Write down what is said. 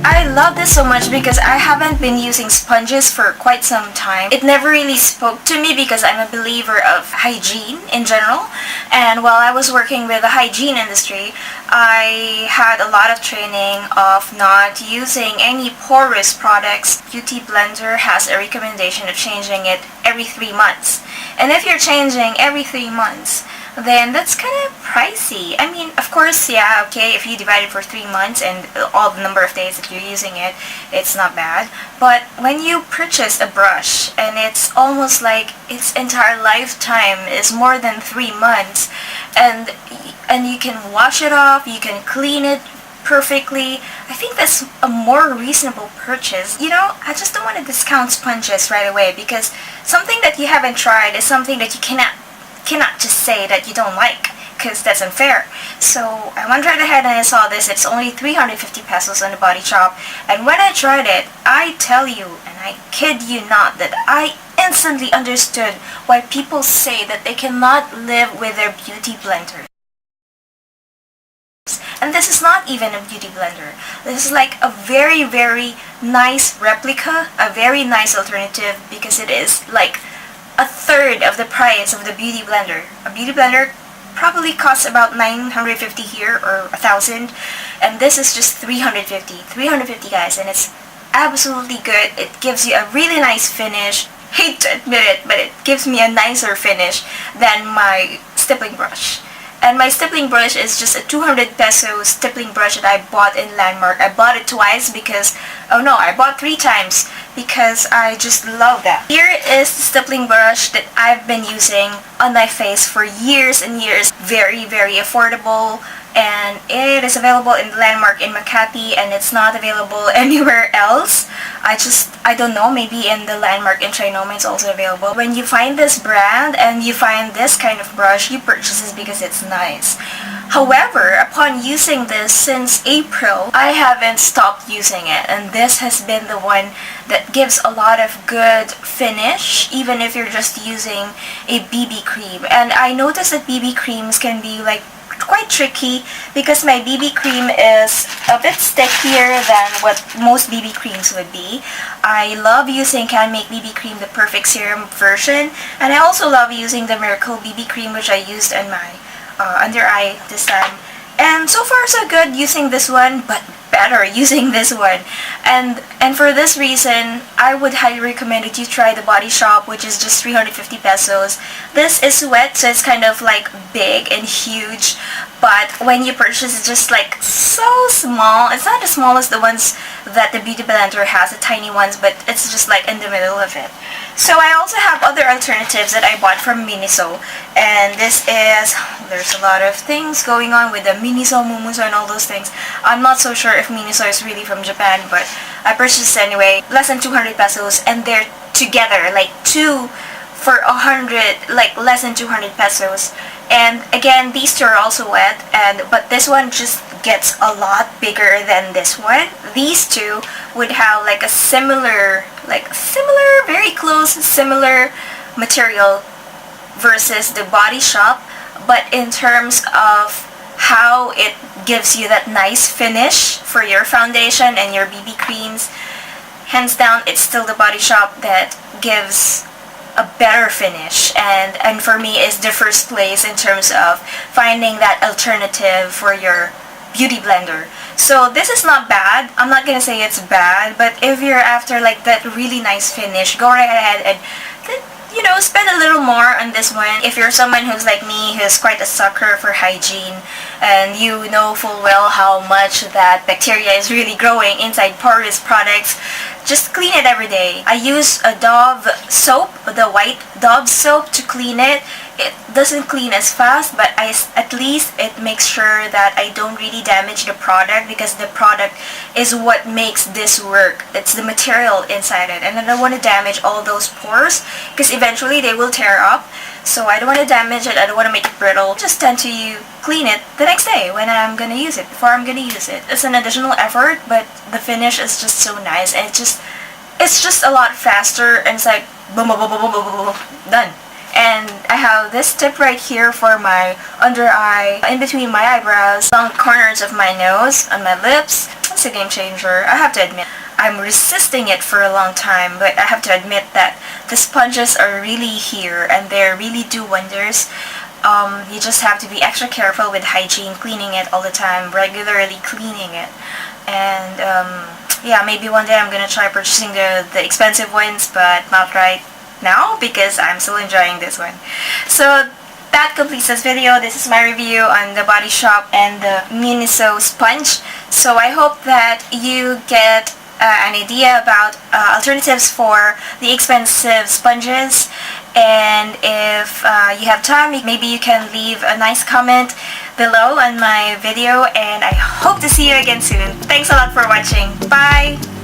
I love this so much because I haven't been using sponges for quite some time. It never really spoke to me because I'm a believer of hygiene in general. And while I was working with the hygiene industry, I had a lot of training of not using any porous products. Beauty Blender has a recommendation of changing it every 3 months. And if you're changing every 3 months, then that's kind of pricey. I mean, of course, yeah, okay, if you divide it for 3 months and all the number of days that you're using it, it's not bad. But when you purchase a brush and it's almost like its entire lifetime is more than 3 months, and you can wash it off, you can clean it perfectly, I think that's a more reasonable purchase. You know, I just don't want to discount sponges right away, because something that you haven't tried is something that you cannot just say that you don't like, because that's unfair. So I went right ahead and I saw this. It's only 350 pesos on the Body Shop, and when I tried it, I tell you, and I kid you not, that I instantly understood why people say that they cannot live with their beauty blender. And this is not even a beauty blender. This is like a very, very nice replica, a very nice alternative, because it is like a third of the price of the beauty blender. A beauty blender probably costs about 950 here, or 1,000, and this is just 350 guys, and it's absolutely good. It gives you a really nice finish. Hate to admit it, but it gives me a nicer finish than my stippling brush. And my stippling brush is just a 200 peso stippling brush that I bought in Landmark. I bought it twice because, oh no, I bought 3 times because I just love that. Here is the stippling brush that I've been using on my face for years and years. Very, very affordable, and it is available in Landmark in Makati, and it's not available anywhere else. I don't know, maybe in the Landmark in Trinoma it's also available. When you find this brand and you find this kind of brush, you purchase this because it's nice. However, upon using this since April, I haven't stopped using it, and this has been the one that gives a lot of good finish, even if you're just using a BB cream. And I noticed that BB creams can be like quite tricky because my BB cream is a bit stickier than what most BB creams would be. I love using Can Make BB cream, the perfect serum version, and I also love using the Miracle BB cream, which I used on my under eye this time. And so far so good using this one, but better using this one. And for this reason, I would highly recommend that you try the Body Shop, which is just 350 pesos. This is wet, so it's kind of like big and huge, but when you purchase it's just like so small. It's not as small as the ones that the Beauty Blender has, the tiny ones, but it's just like in the middle of it. So I also have other alternatives that I bought from Miniso, and there's a lot of things going on with the Miniso, Mumuso, and all those things. I'm not so sure if Miniso is really from Japan, but I purchased it anyway. Less than 200 pesos, and they're together, like 2 for 100, like less than 200 pesos. And again, these 2 are also wet, but this one just gets a lot bigger than this one. These 2 would have like a similar, very close, similar material versus the Body Shop, but in terms of how it gives you that nice finish for your foundation and your BB creams, hands down, it's still the Body Shop that gives a better finish, and for me is the first place in terms of finding that alternative for your beauty blender. So this is not bad. I'm not gonna say it's bad, but if you're after like that really nice finish, go right ahead and spend a little more on this one. If you're someone who's like me, who's quite a sucker for hygiene, and you know full well how much that bacteria is really growing inside porous products, just clean it every day. I use a Dove soap, the white Dove soap, to clean it. It doesn't clean as fast, but at least it makes sure that I don't really damage the product, because the product is what makes this work. It's the material inside it, and I don't want to damage all those pores because eventually they will tear up. So I don't want to damage it, I don't want to make it brittle. Just tend to clean it the next day when I'm gonna use it, before I'm gonna use it. It's an additional effort, but the finish is just so nice, and it's just a lot faster, and it's like boom, boom, boom, boom, boom, boom, boom, done. And I have this tip right here for my under eye, in between my eyebrows, along the corners of my nose, on my lips. It's a game changer, I have to admit. I'm resisting it for a long time, but I have to admit that the sponges are really here and they really do wonders. You just have to be extra careful with hygiene, cleaning it all the time, regularly cleaning it. And yeah, maybe one day I'm gonna try purchasing the expensive ones, but not right now because I'm still enjoying this one. So that completes this video. This is my review on the Body Shop and the Miniso sponge. So I hope that you get an idea about alternatives for the expensive sponges, and if you have time, maybe you can leave a nice comment below on my video, and I hope to see you again soon. Thanks a lot for watching. Bye!